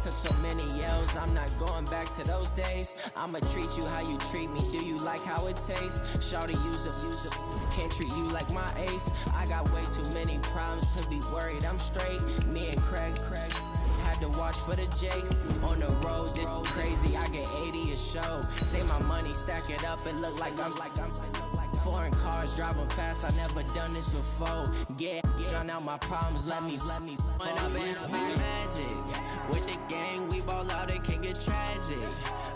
took so many L's, I'm not going back to those days. I'ma treat you how you treat me, do you like how it tastes? Shawty, use up, can't treat you like my ace. I got way too many problems to be worried, I'm straight. Me and Craig had to watch for the Jakes. On the road, this crazy, I get 80 a show. Say my money, stack it up, it look like I'm foreign cars, driving fast, I never done this before. Get drown out my problems, let me When up in a bitch magic. With the gang, we ball out, it can get tragic.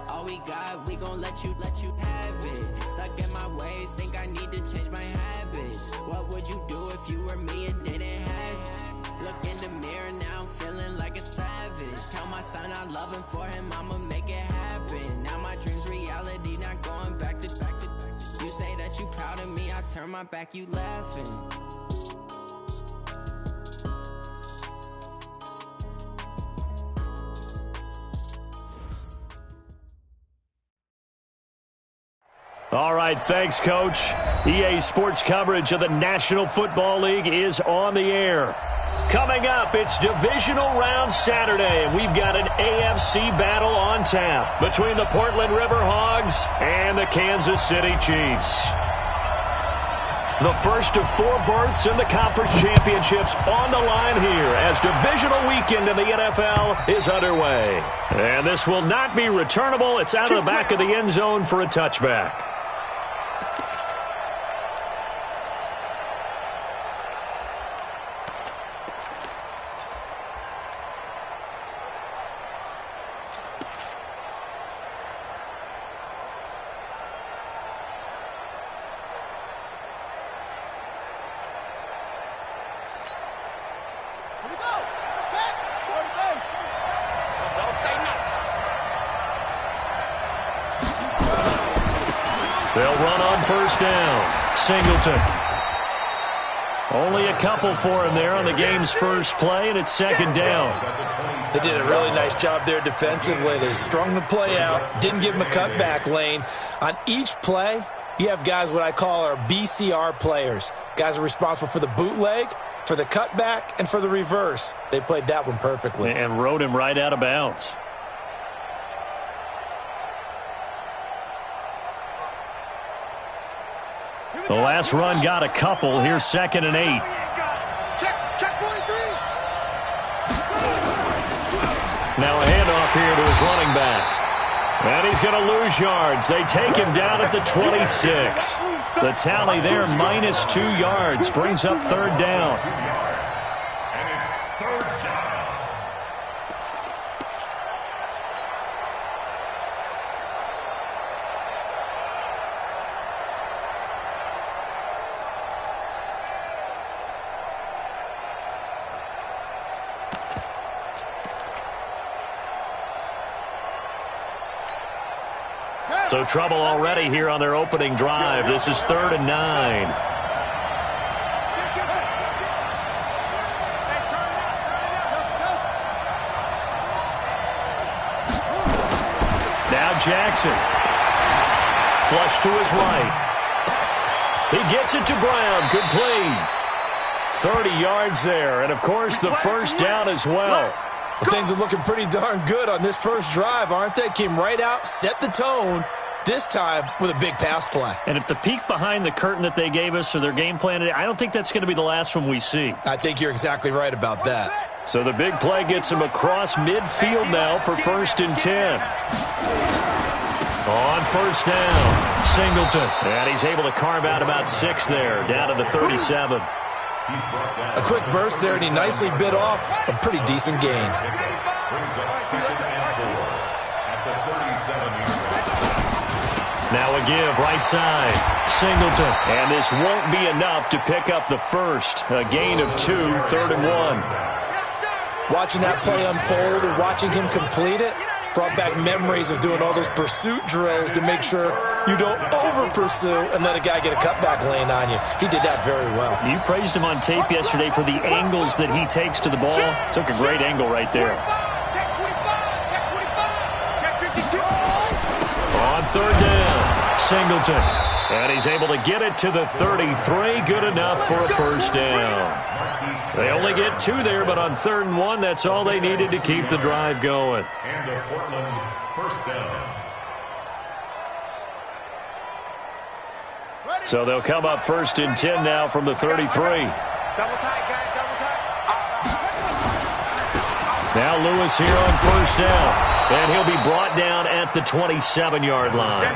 All we got, we gon' let you have it. Stuck in my ways, think I need to change my habits. What would you do if you were me and didn't have it? Look in the mirror, now I'm feeling like a savage. Tell my son I love him, for him I'ma make it happen. Now my dream's reality, not going back to. You say that you proud of me, I turn my back, you laughing. All right, thanks, Coach. EA Sports coverage of the National Football League is on the air. Coming up, it's Divisional Round Saturday, and we've got an AFC battle on tap between the Portland River Hogs and the Kansas City Chiefs. The first of 4 berths in the conference championships on the line here as divisional weekend in the NFL is underway. And this will not be returnable. It's out of the back of the end zone for a touchback. They'll run on first down. Singleton. Only a couple for him there on the game's first play, and it's second down. They did a really nice job there defensively. They strung the play out, didn't give him a cutback lane. On each play, you have guys what I call our BCR players. Guys are responsible for the bootleg, for the cutback, and for the reverse. They played that one perfectly. And rode him right out of bounds. The last run got a couple. Here's 2nd and 8. Check 23. Now a handoff here to his running back. And he's going to lose yards. They take him down at the 26. The tally there, -2 yards, brings up third down. And it's third down. So trouble already here on their opening drive. This is 3rd and 9. Now Jackson. Flush to his right. He gets it to Brown. Complete. 30 yards there. And, of course, the first down as well. Well, things are looking pretty darn good on this first drive, aren't they? Came right out, set the tone, this time with a big pass play. And if the peek behind the curtain that they gave us or their game plan, I don't think that's going to be the last one we see. I think you're exactly right about that. So the big play gets him across midfield now for 1st and 10. On first down, Singleton. And he's able to carve out about 6 there, down to the 37. A quick burst there, and he nicely bit off a pretty decent gain. Now a give, right side. Singleton. And this won't be enough to pick up the first. A gain of 2, 3rd and 1. Watching that play unfold and watching him complete it brought back memories of doing all those pursuit drills to make sure you don't over-pursue and let a guy get a cutback lane on you. He did that very well. You praised him on tape yesterday for the angles that he takes to the ball. Took a great angle right there. On 3rd down, Singleton. And he's able to get it to the 33. Good enough for a first down. They only get 2 there, but on 3rd and 1, that's all they needed to keep the drive going. And the Portland first down. So they'll come up 1st and 10 now from the 33. Double tight, guys, double tight. Now Lewis here on 1st down. And he'll be brought down at the 27-yard line.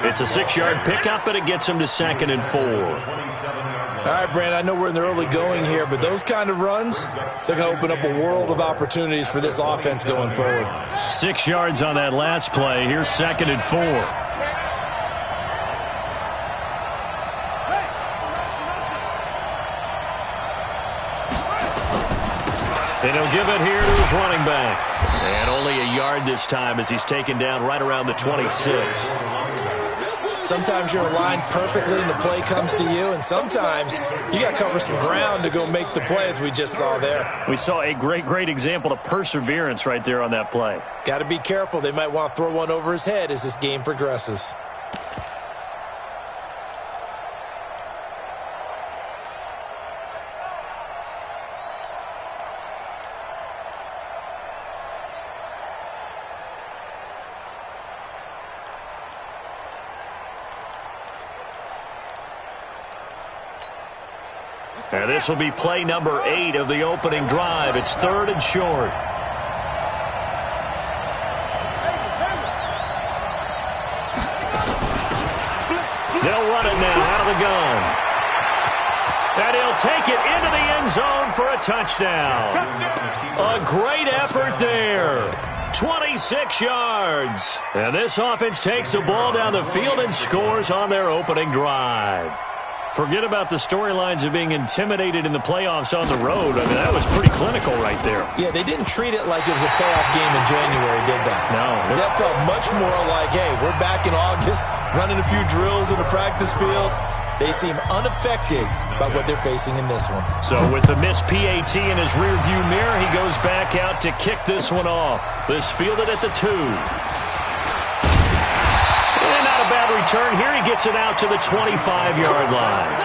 It's a 6-yard pickup, and it gets him to 2nd and 4. All right, Brand, I know we're in the early going here, but those kind of runs, they're going to open up a world of opportunities for this offense going forward. 6 yards on that last play. Here's 2nd and 4. And he'll give it here to his running back. And only a yard this time as he's taken down right around the 26. Sometimes you're aligned perfectly and the play comes to you, and sometimes you got to cover some ground to go make the play, as we just saw there. We saw a great example of perseverance right there on that play. Got to be careful. They might want to throw one over his head as this game progresses. And this will be play number 8 of the opening drive. It's 3rd and short. They'll run it now out of the gun. And he'll take it into the end zone for a touchdown. A great effort there. 26 yards. And this offense takes the ball down the field and scores on their opening drive. Forget about the storylines of being intimidated in the playoffs on the road. I mean, that was pretty clinical right there. Yeah, they didn't treat it like it was a playoff game in January, did they? No. That felt much more like, hey, we're back in August, running a few drills in the practice field. They seem unaffected by what they're facing in this one. So with the missed PAT in his rearview mirror, he goes back out to kick this one off. This fielded at the 2. A bad return here. He gets it out to the 25-yard line.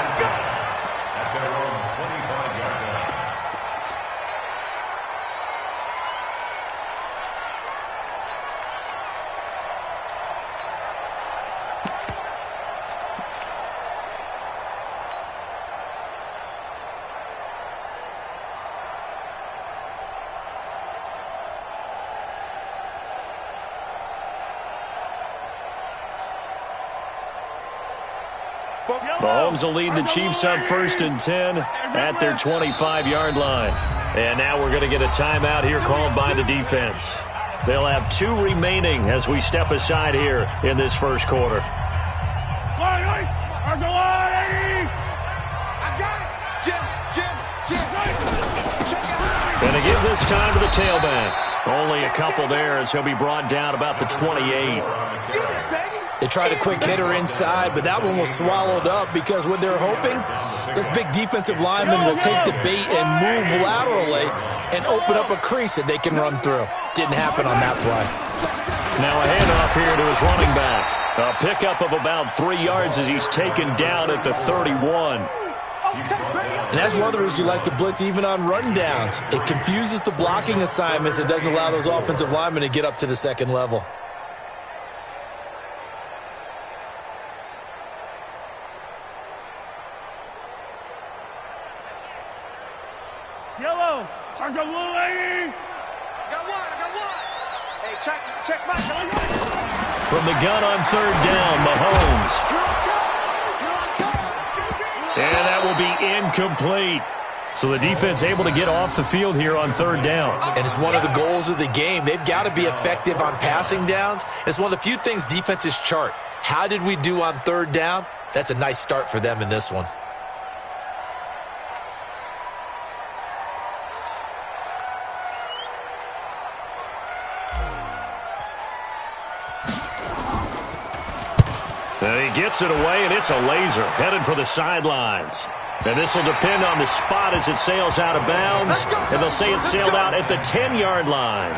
Mahomes will lead the Chiefs up 1st and 10 at their 25-yard line. And now we're going to get a timeout here called by the defense. They'll have 2 remaining as we step aside here in this first quarter. And to give this time to the tailback. Only a couple there as he'll be brought down about the 28. They tried a quick hitter inside, but that one was swallowed up because what they're hoping, this big defensive lineman will take the bait and move laterally and open up a crease that they can run through. Didn't happen on that play. Now a handoff here to his running back. A pickup of about 3 yards as he's taken down at the 31. And that's one of the reasons you like to blitz even on run downs. It confuses the blocking assignments. It doesn't allow those offensive linemen to get up to the second level. Yellow. Check the blue lady. I got one. Hey, check Mike. From the gun on 3rd down, Mahomes. And that will be incomplete. So the defense able to get off the field here on 3rd down. And it's one of the goals of the game. They've got to be effective on passing downs. It's one of the few things defenses chart. How did we do on 3rd down? That's a nice start for them in this one. And he gets it away, and it's a laser headed for the sidelines. And this will depend on the spot as it sails out of bounds. And they'll say it sailed out at the 10-yard line.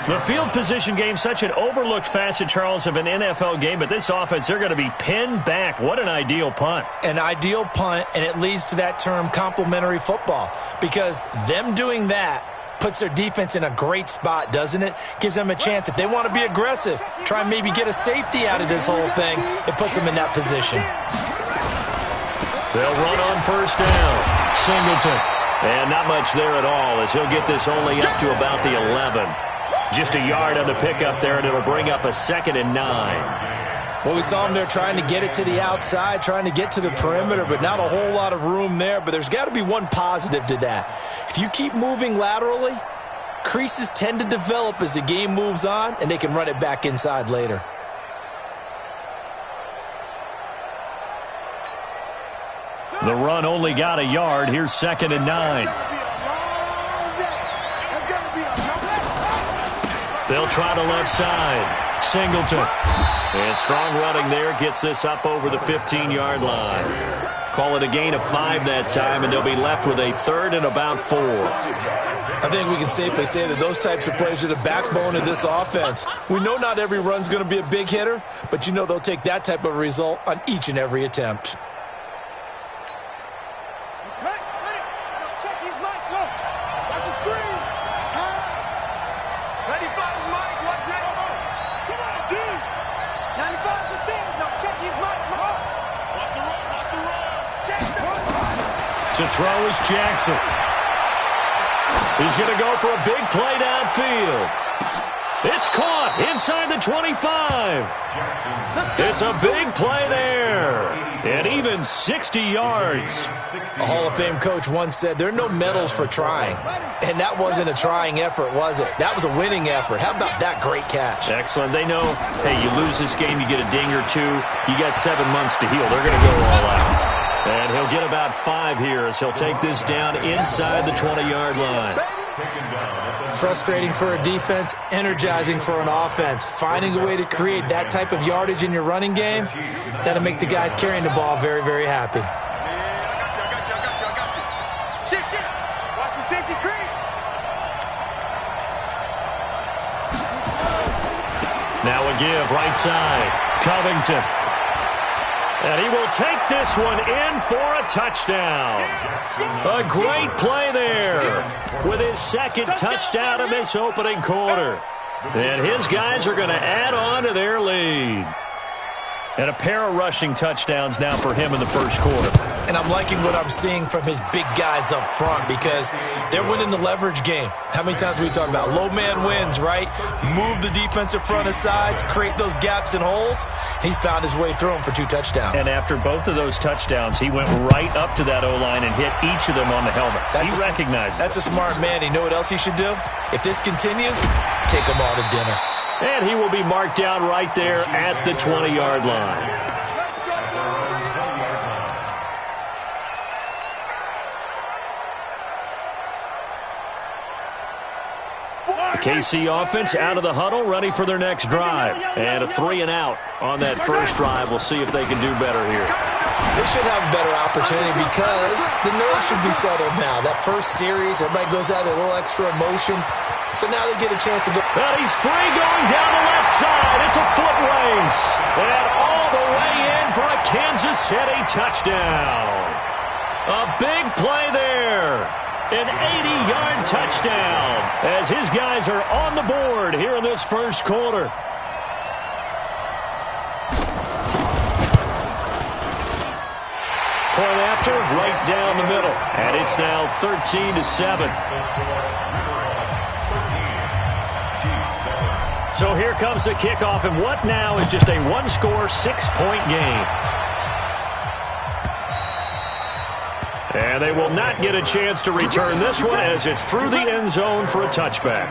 The field position game, such an overlooked facet, Charles, of an NFL game, but this offense, they're going to be pinned back. What an ideal punt. An ideal punt, and it leads to that term complementary football, because them doing that puts their defense in a great spot, doesn't it? Gives them a chance. If they want to be aggressive, try and maybe get a safety out of this whole thing, it puts them in that position. They'll run on first down. Singleton. And not much there at all, as he'll get this only up to about the 11. Just a yard on the pickup there, and it'll bring up a 2nd and 9. Well, we saw him there trying to get it to the outside, trying to get to the perimeter, but not a whole lot of room there. But there's got to be one positive to that. If you keep moving laterally, creases tend to develop as the game moves on, and they can run it back inside later. The run only got a yard. Here's 2nd and 9. They'll try to left side. Singleton. And strong running there gets this up over the 15-yard line. Call it a gain of 5 that time, and they'll be left with a 3rd and about 4. I think we can safely say that those types of plays are the backbone of this offense. We know not every run's going to be a big hitter, but you know they'll take that type of result on each and every attempt. To throw is Jackson. He's going to go for a big play downfield. It's caught inside the 25. It's a big play there. And even 60 yards. A Hall of Fame coach once said, there are no medals for trying. And that wasn't a trying effort, was it? That was a winning effort. How about that great catch? Excellent. They know, hey, you lose this game, you get a ding or two. You got 7 months to heal. They're going to go all out. And he'll get about 5 here as he'll take this down inside the 20-yard line. Frustrating for a defense, energizing for an offense. Finding a way to create that type of yardage in your running game, that'll make the guys carrying the ball very, very happy. Shift. Watch the safety creep. Now a give, right side. Covington. And he will take this one in for a touchdown. A great play there with his 2nd touchdown in this opening quarter. And his guys are going to add on to their lead. And a pair of rushing touchdowns now for him in the first quarter. And I'm liking what I'm seeing from his big guys up front because they're winning the leverage game. How many times we talk about low man wins, right? Move the defensive front aside, create those gaps and holes. He's found his way through them for 2 touchdowns. And after both of those touchdowns, he went right up to that O-line and hit each of them on the helmet. He recognized it. That's a smart man. You know what else he should do? If this continues, take them all to dinner. And he will be marked down right there at the 20-yard line. The KC offense out of the huddle, ready for their next drive. And a 3-and-out on that first drive. We'll see if they can do better here. They should have a better opportunity because the nerves should be settled now. That first series, everybody goes out a little extra emotion. So now they get a chance to go. And he's free going down the left side. It's a foot race. And all the way in for a Kansas City touchdown. A big play there. An 80-yard touchdown as his guys are on the board here in this first quarter. Point after, right down the middle. And it's now 13-7. So here comes the kickoff, and what now is just a one-score, 6-point game. And they will not get a chance to return this one as it's through the end zone for a touchback.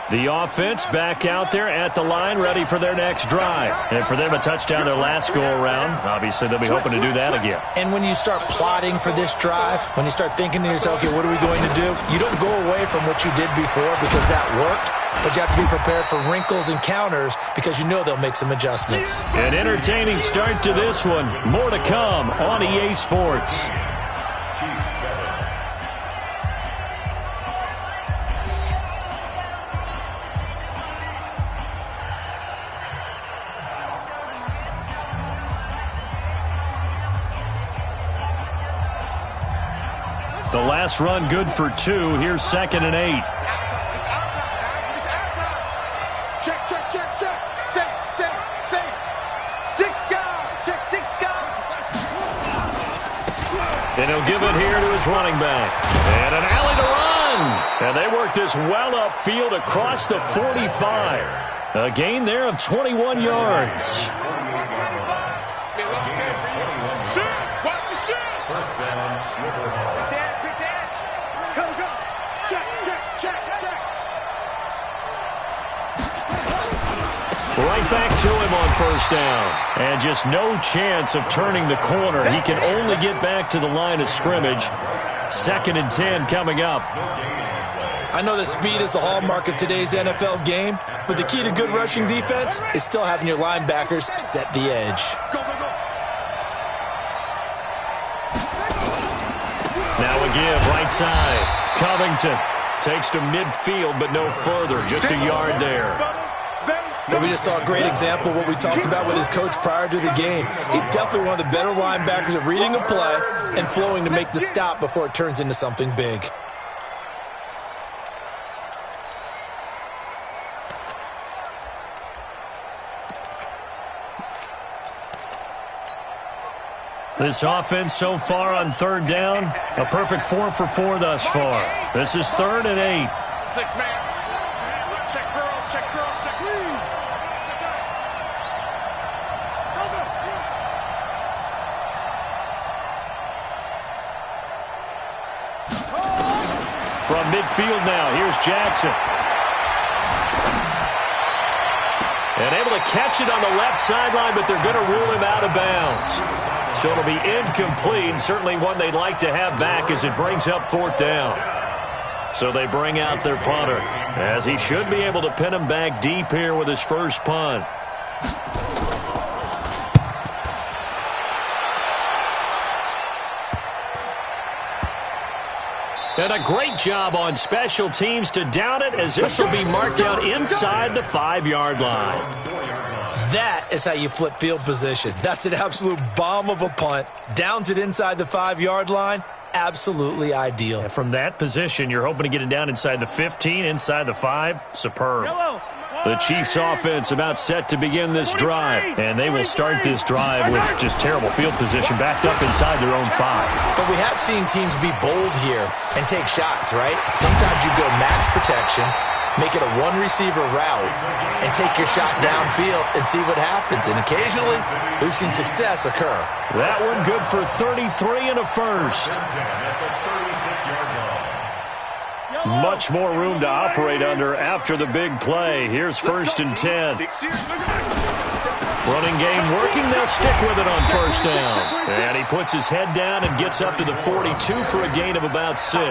The offense back out there at the line, ready for their next drive. And for them, a touchdown their last go-around. Obviously, they'll be hoping to do that again. And when you start plotting for this drive, when you start thinking to yourself, okay, what are we going to do? You don't go away from what you did before because that worked. But you have to be prepared for wrinkles and counters because you know they'll make some adjustments. An entertaining start to this one. More to come on EA Sports. The last run good for 2. Here's 2nd and 8. Check. And he'll give it here to his running back. And an alley to run. And they work this well upfield across the 45. A gain there of 21 yards. Right back to him on 1st down. And just no chance of turning the corner. He can only get back to the line of scrimmage. 2nd and 10 coming up. I know that speed is the hallmark of today's NFL game, but the key to good rushing defense is still having your linebackers set the edge. Now a give, right side. Covington takes to midfield, but no further. Just a yard there. But we just saw a great example of what we talked about with his coach prior to the game. He's definitely one of the better linebackers at reading a play and flowing to make the stop before it turns into something big. This offense so far on 3rd down, a perfect 4 for 4 thus far. This is 3rd and 8. 6-man. Check girls, check. From midfield now, here's Jackson. And able to catch it on the left sideline, but they're going to rule him out of bounds. So it'll be incomplete, certainly one they'd like to have back as it brings up 4th down. So they bring out their punter, as he should be able to pin him back deep here with his first punt. And a great job on special teams to down it, as this will be marked out inside the 5-yard line. That is how you flip field position. That's an absolute bomb of a punt. Downs it inside the 5-yard line. Absolutely ideal. And from that position, you're hoping to get it down inside the 15, inside the 5. Superb. The Chiefs offense about set to begin this drive. And they will start this drive with just terrible field position backed up inside their own 5. But we have seen teams be bold here and take shots, right? Sometimes you go max protection, make it a one-receiver route, and take your shot downfield and see what happens. And occasionally, we've seen success occur. That one good for 33 and a first. Much more room to operate under after the big play. Here's 1st and 10. Running game working. They'll stick with it on 1st down. And he puts his head down and gets up to the 42 for a gain of about 6.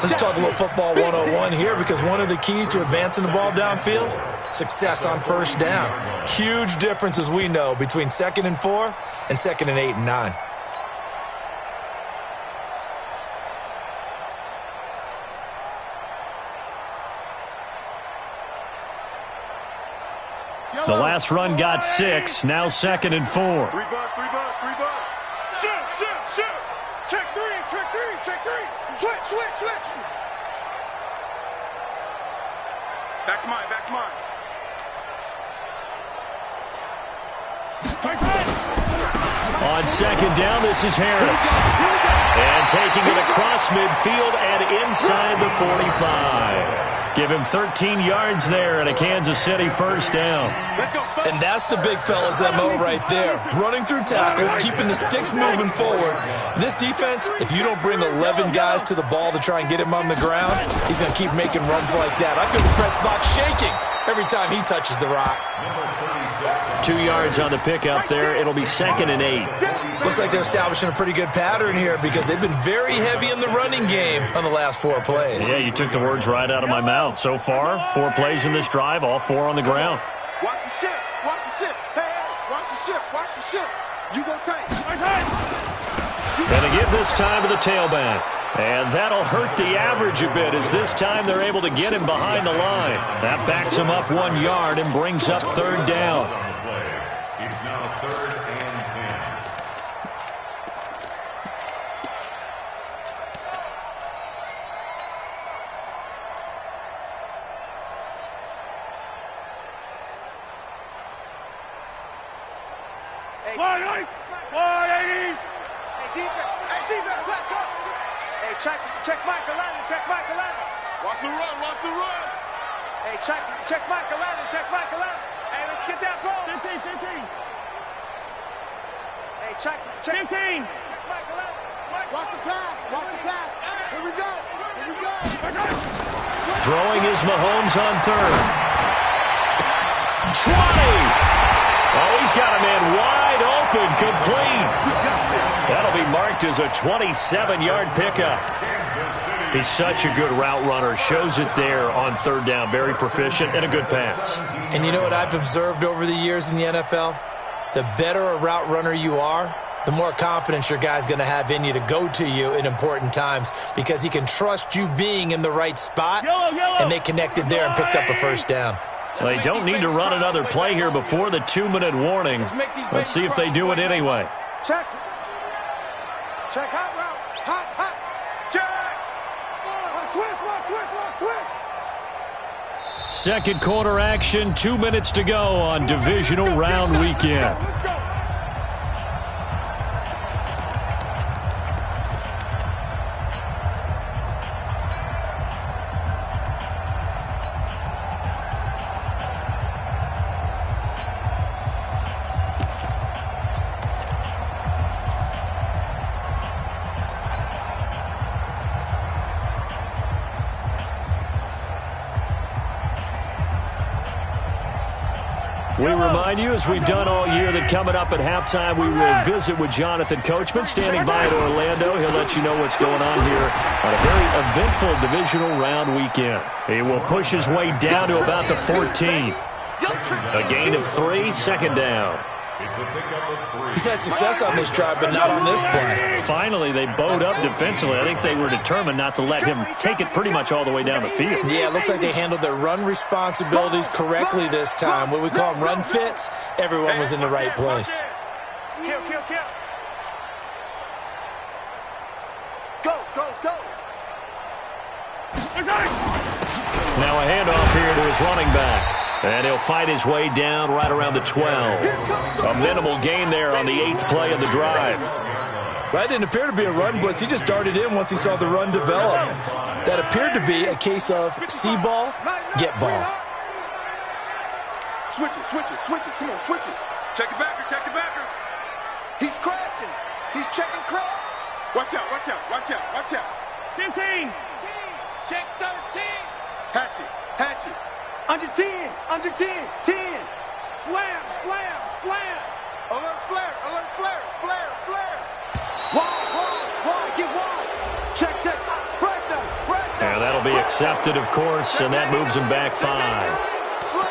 Let's talk a little football 101 here, because one of the keys to advancing the ball downfield, success on 1st down. Huge difference, as we know, between 2nd and 4 and 2nd and 8 and 9. The last run got 6. Now 2nd and 4. 3 bucks. Shoot. Check 3. Switch. Back to mine. On 2nd down, this is Harris. And taking it across midfield and inside the 45. Give him 13 yards there and a Kansas City 1st down. And that's the big fella's MO right there. Running through tackles, keeping the sticks moving forward. This defense, if you don't bring 11 guys to the ball to try and get him on the ground, he's going to keep making runs like that. I feel the press box shaking every time he touches the rock. 2 yards on the pickup there. It'll be 2nd and 8. Looks like they're establishing a pretty good pattern here, because they've been very heavy in the running game on the last 4 plays. Yeah, you took the words right out of my mouth. So far, 4 plays in this drive, all 4 on the ground. Watch the ship. Hey, watch the ship. You go tight. And a give this time to the tailback. And that'll hurt the average a bit, as this time they're able to get him behind the line. That backs him up 1 yard and brings up 3rd down. It's now 3rd and 10. 180. Hey, defense, let's go. Hey, check Michael Landon, check Michael Landon. Watch the run, watch the run. Hey, check Michael Landon, check Michael Landon. Hey, let's get that ball. 15. Hey, check 15. Check Michael Landon. Watch the pass. Here we go. Throwing is Mahomes on third. 20. Oh, he's got a man wide open, complete. That'll be marked as a 27-yard pickup. He's such a good route runner. Shows it there on third down. Very proficient and a good pass. And you know what I've observed over the years in the NFL? The better a route runner you are, the more confidence your guy's going to have in you to go to you in important times because he can trust you being in the right spot, and they connected there and picked up a first down. They don't need to run another play here before the 2-minute warning. Let's see if they do it anyway. Check hot route. Hot. Check. Switch. Second quarter action, 2 minutes to go on divisional round weekend. Let's go. We remind you, as we've done all year, that coming up at halftime, we will visit with Jonathan Coachman standing by at Orlando. He'll let you know what's going on here on a very eventful divisional round weekend. He will push his way down to about the 14. A gain of 3, second down. He's had success on this drive, but not on this play. Finally, they bowed up defensively. I think they were determined not to let him take it pretty much all the way down the field. Yeah, it looks like they handled their run responsibilities correctly this time. What we call them run fits, everyone was in the right place. Kill. Go. Now a handoff here to his running back. And he'll fight his way down right around the 12. A minimal gain there on the 8th play of the drive. That didn't appear to be a run blitz. He just darted in once he saw the run develop. That appeared to be a case of see ball, get ball. Switch it. Come on, switch it. Check the backer. He's crashing. He's checking crash. Watch out. 15. Check 13. Hatch it. Under 10. 10. Slam. Alert flare. Wide. Get wide. Check. Fresh down. And that'll be accepted, of course, and that moves him back 5. Slam.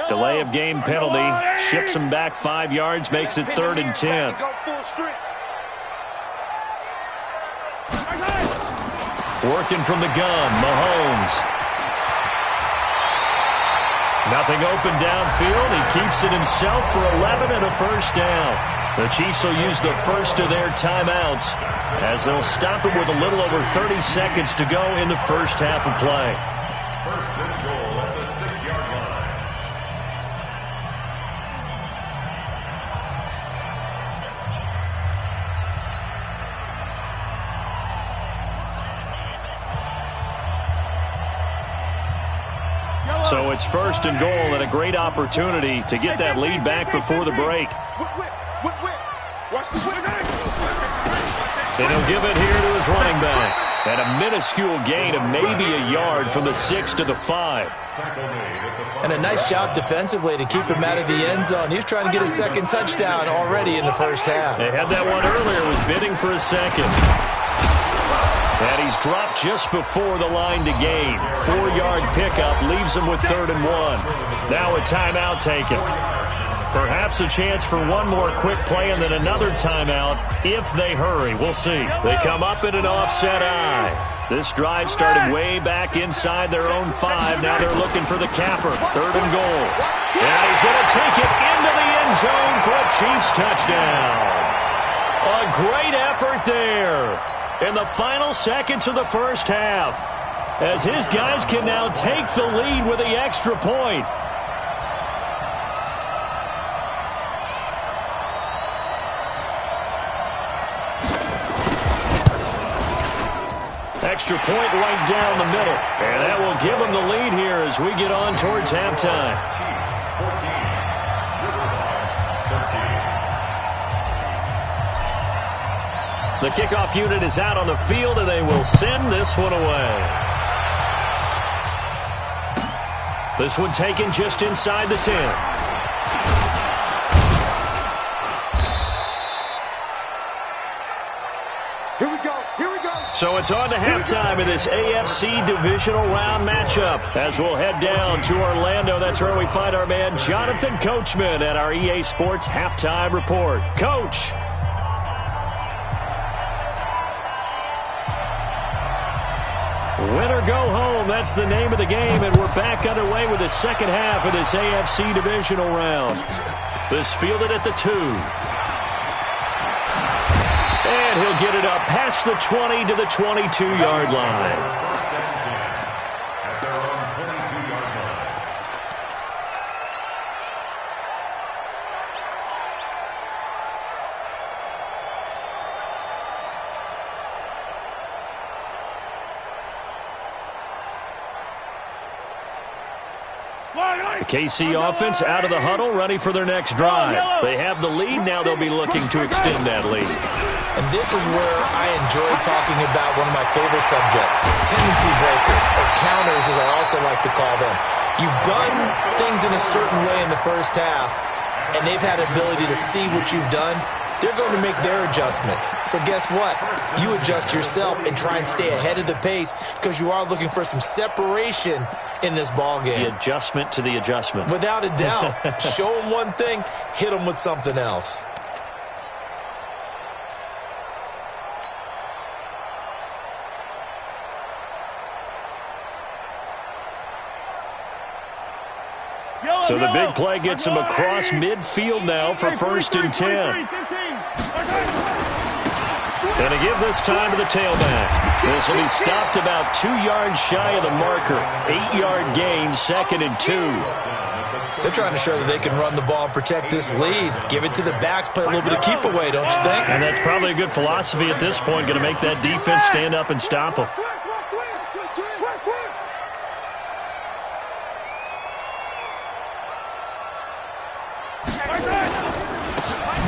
Delay of game penalty. Ships him back 5 yards, makes it 3rd and 10. Working from the gun, Mahomes. Nothing open downfield. He keeps it himself for 11 and a first down. The Chiefs will use the first of their timeouts as they'll stop it with a little over 30 seconds to go in the first half of play. First and goal at the 6-yard line. So it's first and goal and a great opportunity to get that lead back before the break. And he'll give it here to his running back. And a minuscule gain of maybe a yard from the 6 to the 5. And a nice job defensively to keep him out of the end zone. He was trying to get a second touchdown already in the first half. They had that one earlier, was bidding for a second. And he's dropped just before the line to gain. 4-yard pickup leaves him with 3rd and 1. Now a timeout taken. Perhaps a chance for one more quick play and then another timeout if they hurry. We'll see. They come up in an offset eye. This drive started way back inside their own 5. Now they're looking for the capper. 3rd and goal. And he's going to take it into the end zone for a Chiefs touchdown. A great effort there in the final seconds of the first half, as his guys can now take the lead with the extra point. Extra point right down the middle. And that will give them the lead here as we get on towards halftime. The kickoff unit is out on the field, and they will send this one away. This one taken just inside the 10. So it's on to halftime in this AFC divisional round matchup as we'll head down to Orlando. That's where we find our man Jonathan Coachman at our EA Sports Halftime Report. Coach. Win or go home, that's the name of the game, and we're back underway with the second half of this AFC divisional round. This fielded at the 2. And he'll get it up past the 20 to the 22-yard line. The KC offense out of the huddle, ready for their next drive. They have the lead. Now they'll be looking to extend that lead. And this is where I enjoy talking about one of my favorite subjects, tendency breakers, or counters as I also like to call them. You've done things in a certain way in the first half, and they've had the ability to see what you've done. They're going to make their adjustments. So guess what? You adjust yourself and try and stay ahead of the pace because you are looking for some separation in this ball game. The adjustment to the adjustment. Without a doubt. Show them one thing, hit them with something else. So the big play gets him across midfield now for 1st and 10. And to give this time to the tailback. This will be stopped about 2 yards shy of the marker. 8-yard gain, 2nd and 2. They're trying to show that they can run the ball and protect this lead. Give it to the backs, play a little bit of keep away, don't you think? And that's probably a good philosophy at this point, going to make that defense stand up and stop them.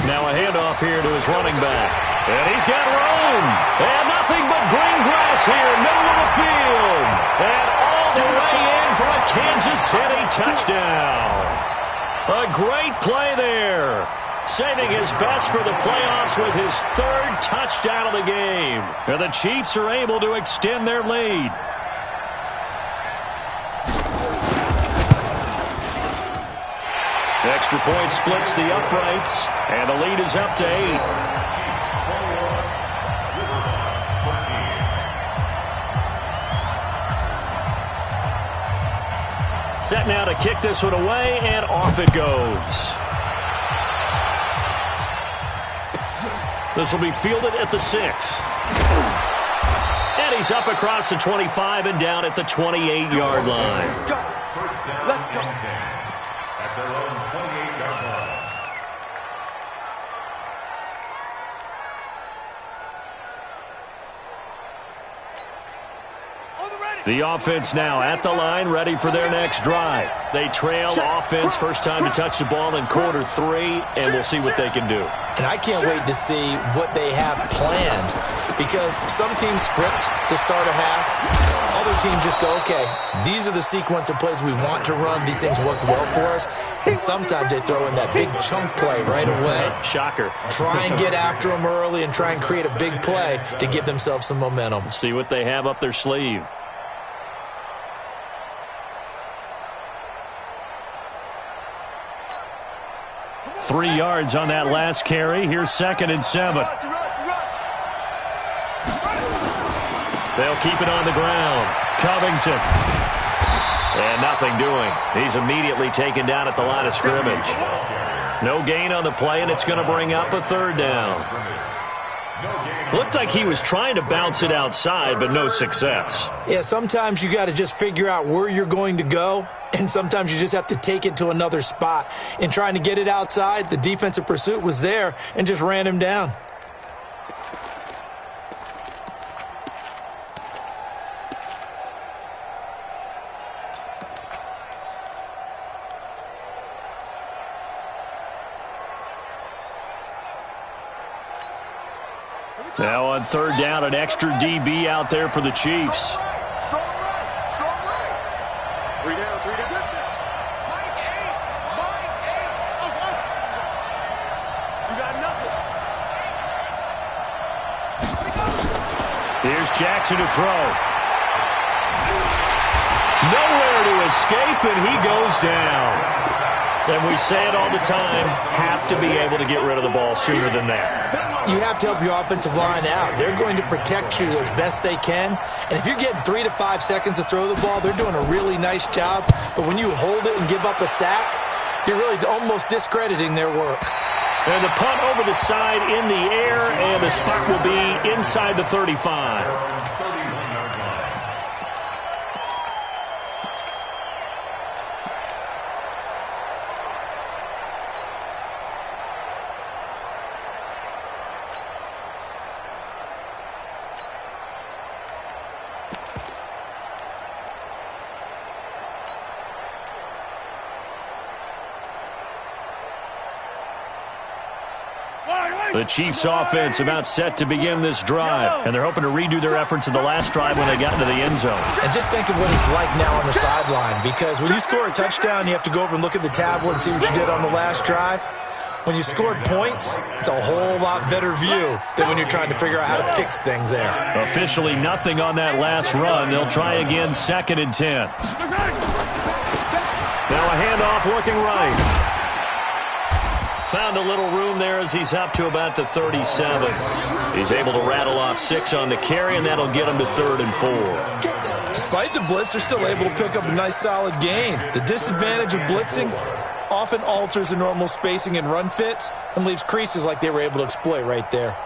Now a handoff here to his running back. And he's got room. And nothing but green grass here, middle of the field. And all the way in for a Kansas City touchdown. A great play there. Saving his best for the playoffs with his 3rd touchdown of the game. And the Chiefs are able to extend their lead. Extra point splits the uprights, and the lead is up to 8. Set now to kick this one away, and off it goes. This will be fielded at the 6. And he's up across the 25 and down at the 28-yard line. Let's go. At their own 28-yard line. The offense now at the line, ready for their next drive. They trail offense, first time to touch the ball in quarter 3, and we'll see what they can do. And I can't wait to see what they have planned, because some teams script to start a half. Other teams just go, okay, these are the sequence of plays we want to run. These things worked well for us. And sometimes they throw in that big chunk play right away. Shocker. Try and get after them early and try and create a big play to give themselves some momentum. See what they have up their sleeve. 3 yards on that last carry. Here's 2nd and 7. They'll keep it on the ground. Covington. And nothing doing. He's immediately taken down at the line of scrimmage. No gain on the play, and it's going to bring up a 3rd down. Looked like he was trying to bounce it outside, but no success. Yeah, sometimes you got to just figure out where you're going to go, and sometimes you just have to take it to another spot. In trying to get it outside, the defensive pursuit was there and just ran him down. Now on 3rd down, an extra DB out there for the Chiefs. So right. 3 down. Mike 8. You got nothing. Here's Jackson to throw. Nowhere to escape, and he goes down. And we say it all the time, have to be able to get rid of the ball sooner than that. You have to help your offensive line out. They're going to protect you as best they can. And if you're getting 3 to 5 seconds to throw the ball, they're doing a really nice job. But when you hold it and give up a sack, you're really almost discrediting their work. And the punt over the side in the air, and the spot will be inside the 35. The Chiefs offense about set to begin this drive, and they're hoping to redo their efforts in the last drive when they got into the end zone. And just think of what it's like now on the sideline, because when you score a touchdown, you have to go over and look at the tablet and see what you did on the last drive. When you scored points, it's a whole lot better view than when you're trying to figure out how to fix things there. Officially nothing on that last run. They'll try again, 2nd and 10. Now a handoff looking right. Found a little room there as he's up to about the 37. He's able to rattle off 6 on the carry, and that'll get him to 3rd and 4. Despite the blitz, they're still able to pick up a nice solid gain. The disadvantage of blitzing often alters the normal spacing and run fits and leaves creases like they were able to exploit right there.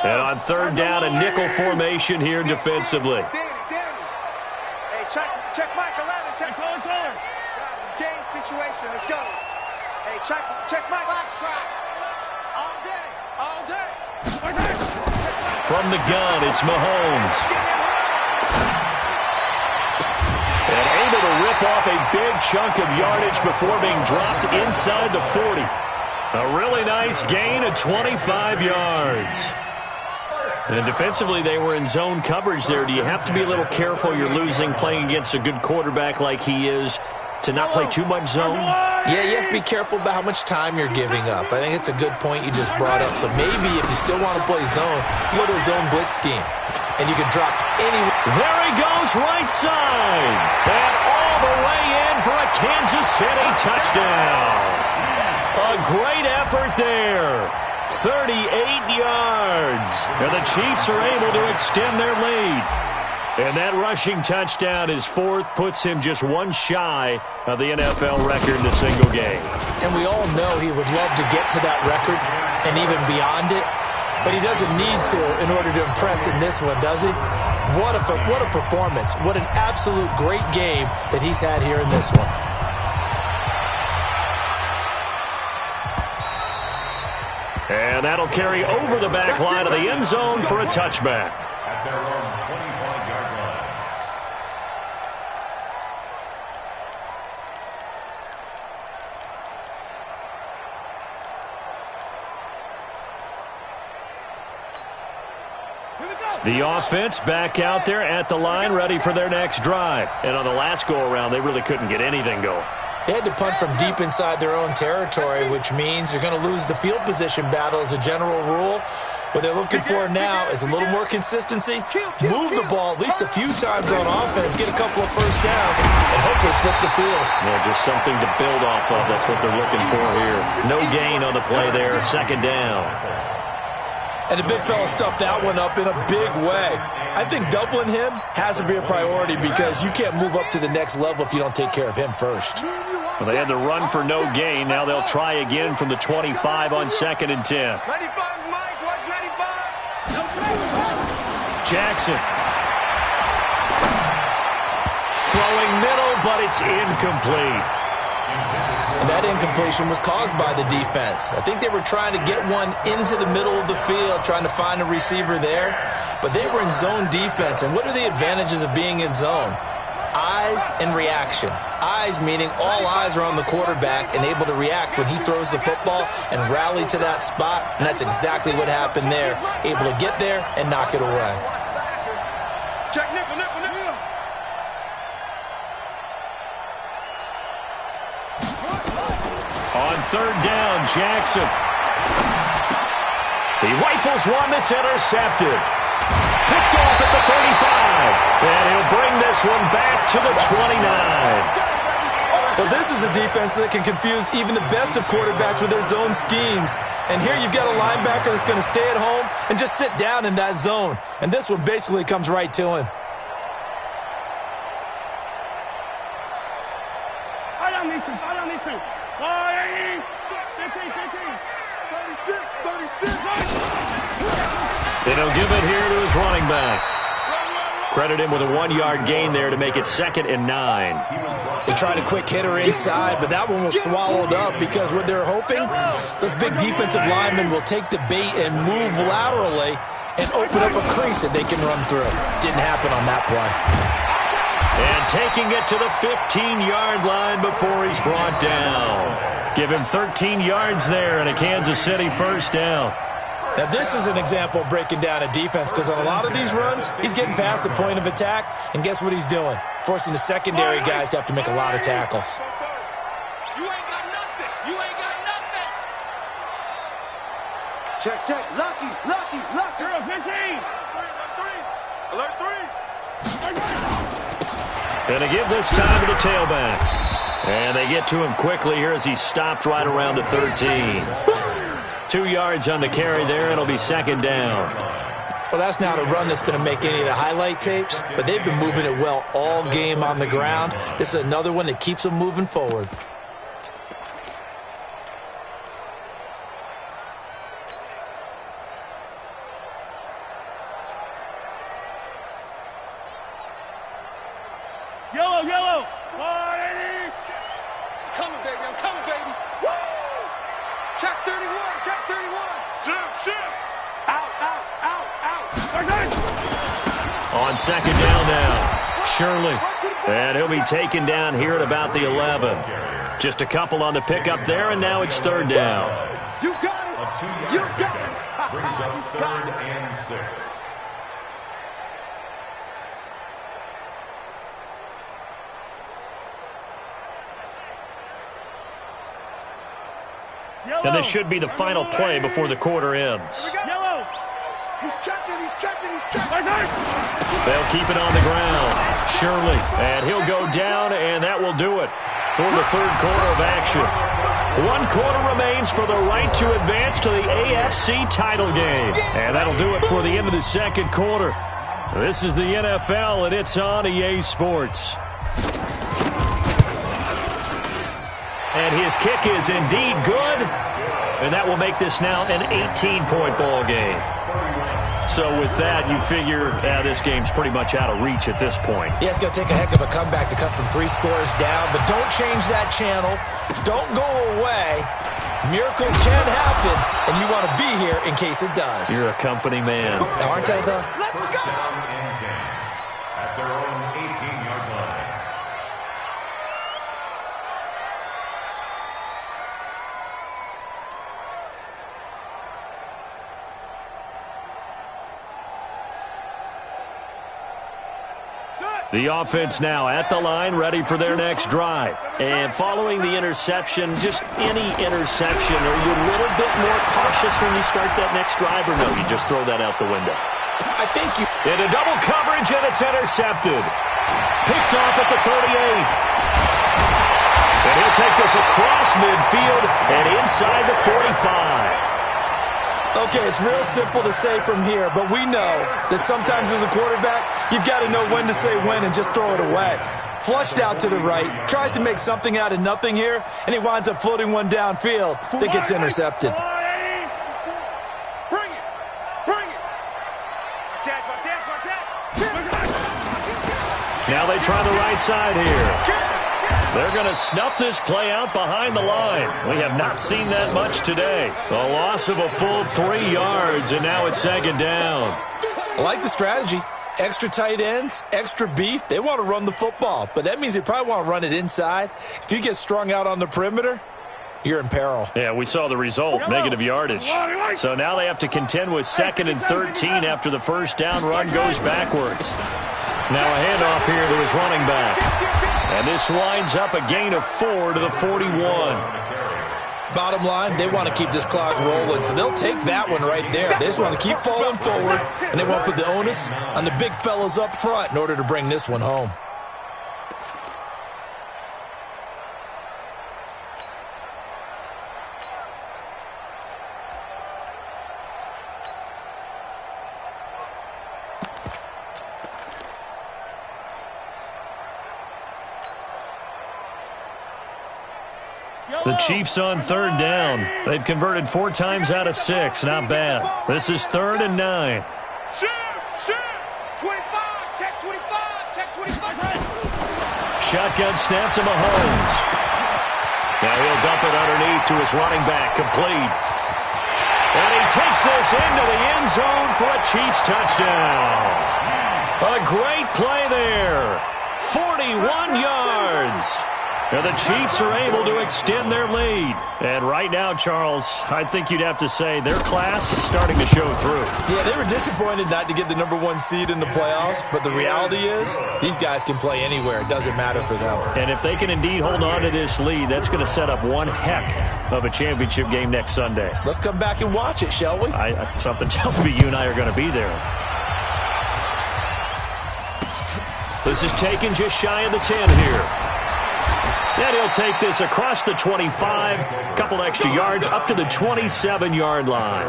And on 3rd down, a nickel formation here defensively. Hey, check Mike 11. Check Guys, it's game situation. Let's go. Hey, check Mike. Box trap. All day. From the gun, it's Mahomes. And able to rip off a big chunk of yardage before being dropped inside the 40. A really nice gain of 25 yards. And defensively, they were in zone coverage there. Do you have to be a little careful you're losing playing against a good quarterback like he is to not play too much zone? Yeah, you have to be careful about how much time you're giving up. I think it's a good point you just brought up. So maybe if you still want to play zone, you go to a zone blitz scheme. And you can drop any... There he goes, right side. And all the way in for a Kansas City touchdown. A great effort there. 38 yards. And the Chiefs are able to extend their lead. And that rushing touchdown is 4th, puts him just 1 shy of the NFL record in a single game. And we all know he would love to get to that record and even beyond it. But he doesn't need to in order to impress in this one, does he? What a performance. What an absolute great game that he's had here in this one. And that'll carry over the back line of the end zone for a touchback. At their own 25-yard line. The offense back out there at the line, ready for their next drive. And on the last go-around, they really couldn't get anything going. They had to punt from deep inside their own territory, which means you're going to lose the field position battle as a general rule. What they're looking for now is a little more consistency, move the ball at least a few times on offense, get a couple of first downs, and hopefully flip the field. Yeah, just something to build off of. That's what they're looking for here. No gain on the play there, second down. And the big fella stuffed that one up in a big way. I think doubling him has to be a priority because you can't move up to the next level if you don't take care of him first. Well, they had the run for no gain. Now they'll try again from the 25 on 2nd and 10. Jackson. Throwing middle, but it's incomplete. And that incompletion was caused by the defense. I think they were trying to get one into the middle of the field, trying to find a receiver there. But they were in zone defense. And what are the advantages of being in zone? Eyes and reaction. Eyes meaning all eyes are on the quarterback and able to react when he throws the football and rally to that spot. And that's exactly what happened there. Able to get there and knock it away. Check nickel, nickel, nickel. On 3rd down, Jackson. He rifles one that's intercepted. Picked off at the 35. And he'll bring this one back to the 29. Well, this is a defense that can confuse even the best of quarterbacks with their zone schemes. And here you've got a linebacker that's going to stay at home and just sit down in that zone. And this one basically comes right to him. Fight on these two, fight on these two. 15, 36. And he'll give it here to his running back. Credit him with a 1-yard gain there to make it 2nd and 9. They tried a quick hitter inside, but that one was swallowed up because what they're hoping, those big defensive linemen will take the bait and move laterally and open up a crease that they can run through. Didn't happen on that play. And taking it to the 15-yard line before he's brought down. Give him 13 yards there and a Kansas City first down. Now, this is an example of breaking down a defense because on a lot of these runs, he's getting past the point of attack, and guess what he's doing? Forcing the secondary guys to have to make a lot of tackles. You ain't got nothing. You ain't got nothing. Check, check. Lucky. You're a 15. Alert 3. And to give this time to the tailback. And they get to him quickly here as he's stopped right around the 13. 2 yards on the carry there, and it'll be 2nd down. Well, that's not a run that's going to make any of the highlight tapes, but they've been moving it well all game on the ground. This is another one that keeps them moving forward. Yellow. 180. I'm coming, baby. Woo! Check 31. Shift. Out. On 2nd down now, Shirley. And he'll be taken down here at about the 11. Just a couple on the pickup there, and now it's 3rd down. You got it. Brings up 3rd and 6. And this should be the final play before the quarter ends. Yellow. He's checking. They'll keep it on the ground. Shirley, and he'll go down, and that will do it for the 3rd quarter of action. 1 quarter remains for the right to advance to the AFC title game. And that'll do it for the end of the 2nd quarter. This is the NFL, and it's on EA Sports. And his kick is indeed good. And that will make this now an 18-point ball game. So with that, you figure this game's pretty much out of reach at this point. Yeah, it's going to take a heck of a comeback to come from 3 scores down, but don't change that channel. Don't go away. Miracles can happen, and you want to be here in case it does. You're a company man. Now, aren't I, though? Let's go. At their own 18-yard line. Set. The offense now at the line, ready for their next drive. And following the interception, just any interception, are you a little bit more cautious when you start that next drive, or no, you just throw that out the window? I think you... Into double coverage, and it's intercepted. Picked off at the 38. And he'll take this across midfield and inside the 45. Okay, it's real simple to say from here, but we know that sometimes as a quarterback, you've got to know when to say when and just throw it away. Flushed out to the right, tries to make something out of nothing here, and he winds up floating one downfield that gets intercepted. Bring it! Bring it! Now they try the right side here. They're going to snuff this play out behind the line. We have not seen that much today. A loss of a full 3 yards, and now it's second down. I like the strategy. Extra tight ends, extra beef. They want to run the football, but that means they probably want to run it inside. If you get strung out on the perimeter, you're in peril. Yeah, we saw the result, negative yardage. So now they have to contend with 2nd and 13 after the first down run goes backwards. Now a handoff here to his running back. And this winds up a gain of 4 to the 41. Bottom line, they want to keep this clock rolling, so they'll take that one right there. They just want to keep falling forward, and they want to put the onus on the big fellas up front in order to bring this one home. The Chiefs on 3rd down. They've converted 4 times out of 6. Not bad. This is 3rd and 9. Shoot! 25! Check 25! Check 25! Shotgun snap to Mahomes. Now he'll dump it underneath to his running back. Complete. And he takes this into the end zone for a Chiefs touchdown. A great play there. 41 yards. Now the Chiefs are able to extend their lead. And right now, Charles, I think you'd have to say their class is starting to show through. Yeah, they were disappointed not to get the #1 seed in the playoffs, but the reality is these guys can play anywhere. It doesn't matter for them. And if they can indeed hold on to this lead, that's going to set up one heck of a championship game next Sunday. Let's come back and watch it, shall we? Something tells me you and I are going to be there. This is taken just shy of the 10 here. And he'll take this across the 25, a couple extra yards up to the 27-yard line.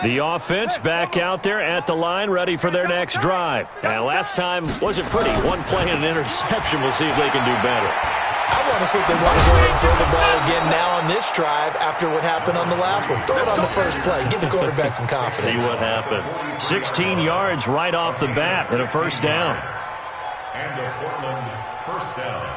The offense back out there at the line, ready for their next drive. And last time wasn't pretty. One play and an interception. We'll see if they can do better. I want to see if they want to go ahead and throw the ball again now on this drive after what happened on the last one. Throw it on the first play. Give the quarterback some confidence. See what happens. 16 yards right off the bat and a first down. And a Portland first down.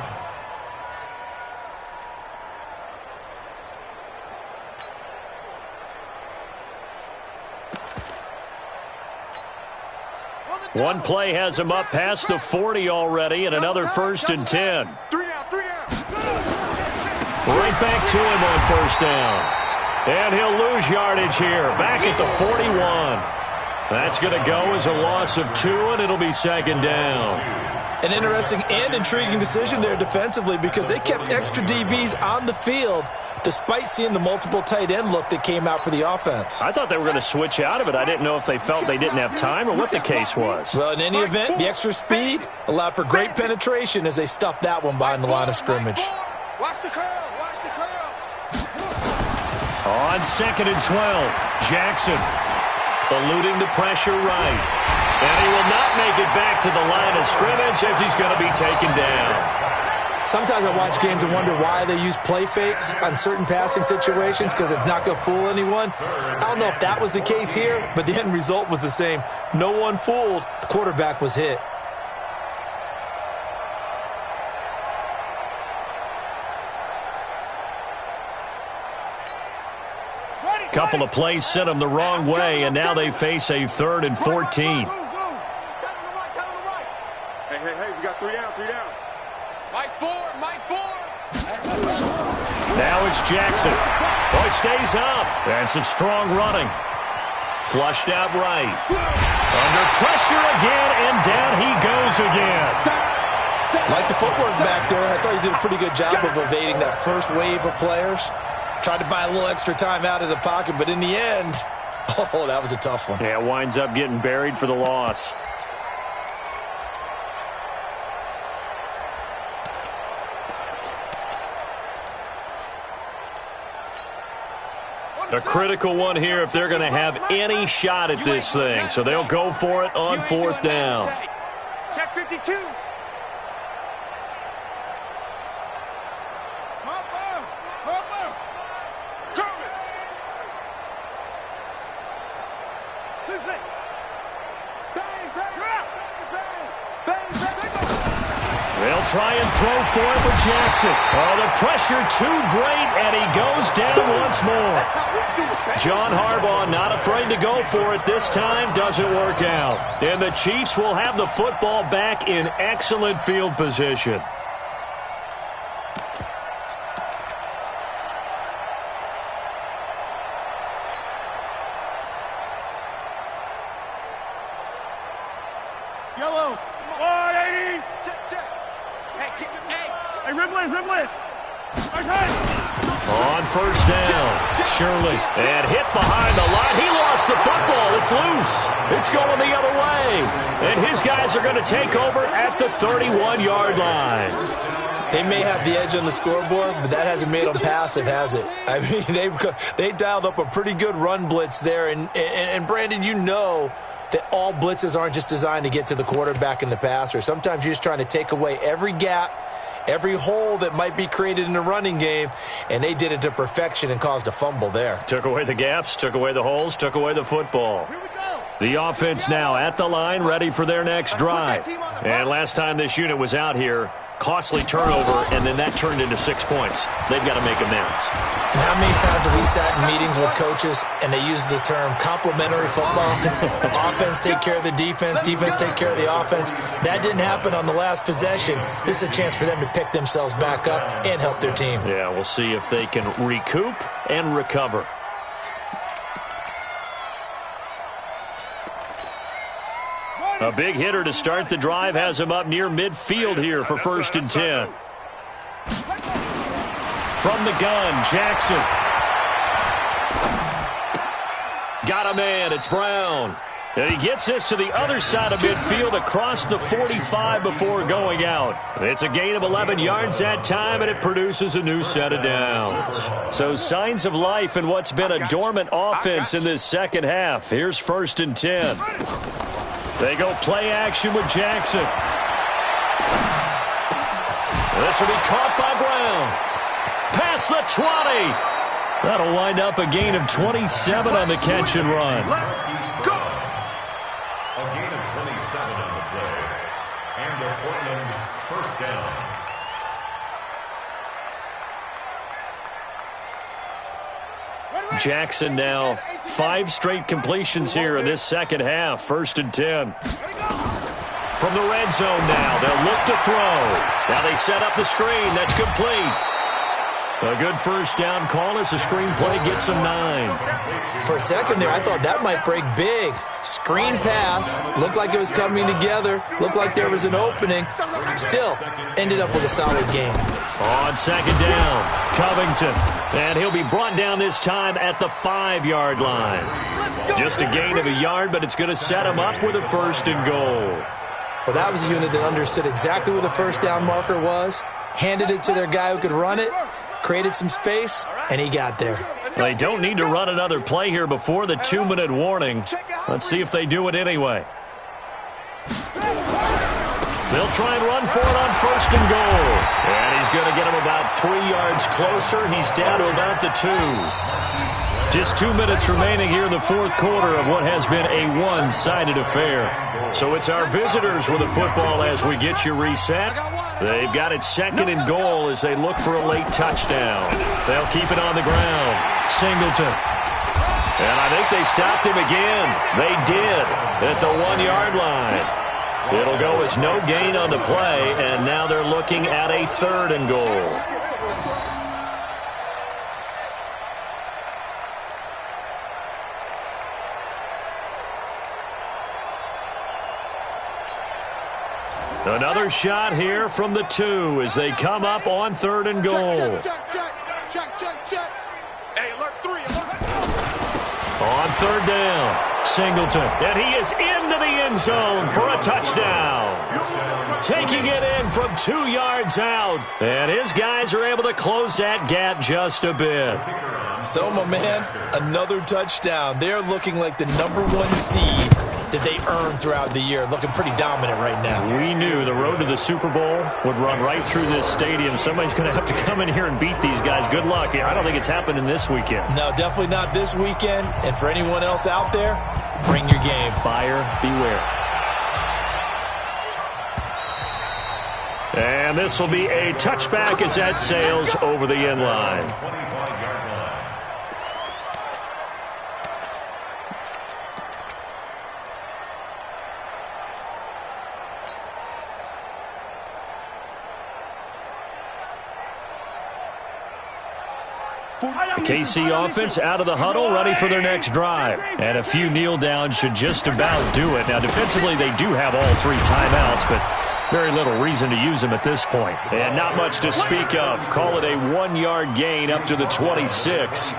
One play has him up past the 40 already, and another 1st and 10. Right back to him on first down. And he'll lose yardage here, back at the 41. That's going to go as a loss of 2, and it'll be second down. An interesting and intriguing decision there defensively because they kept extra DBs on the field despite seeing the multiple tight end look that came out for the offense. I thought they were going to switch out of it. I didn't know if they felt they didn't have time or what the case was. Well, in any event, the extra speed allowed for great penetration as they stuffed that one behind the line of scrimmage. Watch the curl. Watch the curls. On 2nd and 12, Jackson eluding the pressure right. And he will not make it back to the line of scrimmage as he's going to be taken down. Sometimes I watch games and wonder why they use play fakes on certain passing situations because it's not going to fool anyone. I don't know if that was the case here, but the end result was the same. No one fooled. The quarterback was hit. Couple of plays sent them the wrong way, and now they face a 3rd and 14. Hey, we got 3 down. Mike 4. Now it's Jackson. Oh, he stays up. And some strong running. Flushed out right. Under pressure again, and down he goes again. Like the footwork back there. I thought he did a pretty good job of evading that first wave of players. Tried to buy a little extra time out of the pocket, but in the end, oh, that was a tough one. Yeah, winds up getting buried for the loss. A critical one here if they're going to have any shot at this thing. So they'll go for it on fourth down. Check 52. They'll try and throw for it with Jackson. Oh, the pressure too great, and he goes down once more. John Harbaugh not afraid to go for it this time. Doesn't work out. And the Chiefs will have the football back in excellent field position. Yellow. 180. Check. Hey, Rimley. On first down, Shirley. And hit behind the line. He lost the football. It's loose. It's going the other way. And his guys are going to take over at the 31-yard line. They may have the edge on the scoreboard, but that hasn't made them passive, has it? I mean, they dialed up a pretty good run blitz there. And Brandon, you know that all blitzes aren't just designed to get to the quarterback and the passer. Sometimes you're just trying to take away every gap, every hole that might be created in the running game, and they did it to perfection and caused a fumble there. Took away the gaps, took away the holes, took away the football. The offense now at the line, ready for their next drive. And last time this unit was out here, costly turnover, and then that turned into 6 points. They've got to make amends. And how many times have we sat in meetings with coaches and they use the term complementary football? Offense take care of the defense, defense take care of the offense. That didn't happen on the last possession. This is a chance for them to pick themselves back up and help their team. Yeah, we'll see if they can recoup and recover. A big hitter to start the drive has him up near midfield here for 1st and 10. From the gun, Jackson. Got a man, it's Brown. And he gets this to the other side of midfield across the 45 before going out. It's a gain of 11 yards that time, and it produces a new set of downs. So signs of life in what's been a dormant offense in this second half. Here's 1st and 10. They go play action with Jackson. This will be caught by Brown. Past the 20. That'll wind up a gain of 27 on the catch and run. Go! A gain of 27 on the play. And the Portland first down. Jackson now 5 straight completions here in this second half. 1st and 10. From the red zone now, they'll look to throw. Now they set up the screen. That's complete. A good first down call as the screenplay gets them 9. For a second there, I thought that might break big. Screen pass. Looked like it was coming together. Looked like there was an opening. Still, ended up with a solid game. On 2nd down, Covington. And he'll be brought down this time at the 5-yard line. Just a gain of a yard, but it's going to set him up with a 1st and goal. Well, that was a unit that understood exactly where the first down marker was, handed it to their guy who could run it, created some space, and he got there. They don't need to run another play here before the 2-minute warning. Let's see if they do it anyway. They'll try and run for it on 1st and goal. And he's going to get him about 3 yards closer. He's down to about the 2. Just 2 minutes remaining here in the 4th quarter of what has been a one-sided affair. So it's our visitors with the football as we get you reset. They've got it 2nd and goal as they look for a late touchdown. They'll keep it on the ground. Singleton. And I think they stopped him again. They did at the 1-yard line. It'll go as no gain on the play, and now they're looking at a 3rd and goal. Another shot here from the 2 as they come up on 3rd and goal. Check. Hey, alert 3. On 3rd down, Singleton, and he is into the end zone for a touchdown. Taking it in from 2 yards out, and his guys are able to close that gap just a bit. So, my man, another touchdown. They're looking like the #1 seed that they earned throughout the year. Looking pretty dominant right now. We knew the road to the Super Bowl would run right through this stadium. Somebody's going to have to come in here and beat these guys. Good luck. I don't think it's happening this weekend. No, definitely not this weekend. And for anyone else out there, bring your game. Buyer beware. And this will be a touchback as that sails over the end line. The KC offense out of the huddle, ready for their next drive. And a few kneel downs should just about do it. Now, defensively, they do have all 3 timeouts, but very little reason to use them at this point. And not much to speak of. Call it a 1-yard gain up to the 26.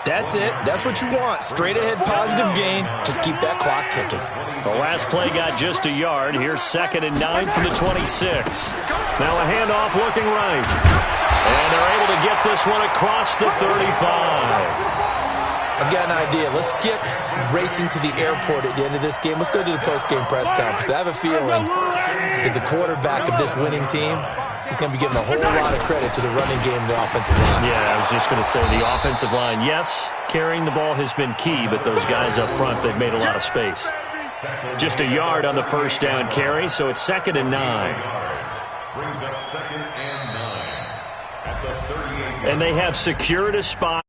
That's it. That's what you want. Straight ahead positive gain. Just keep that clock ticking. The last play got just a yard. Here's 2nd and 9 from the 26. Now a handoff looking right. And they're able to get this one across the 35. I've got an idea. Let's skip racing to the airport at the end of this game. Let's go to the post-game press conference. I have a feeling that the quarterback of this winning team is going to be giving a whole lot of credit to the running game and the offensive line. Yeah, I was just going to say the offensive line, yes, carrying the ball has been key, but those guys up front, they've made a lot of space. Just a yard on the first down carry, so it's 2nd and 9. Brings up 2nd and 9 at the 38. And they have secured a spot.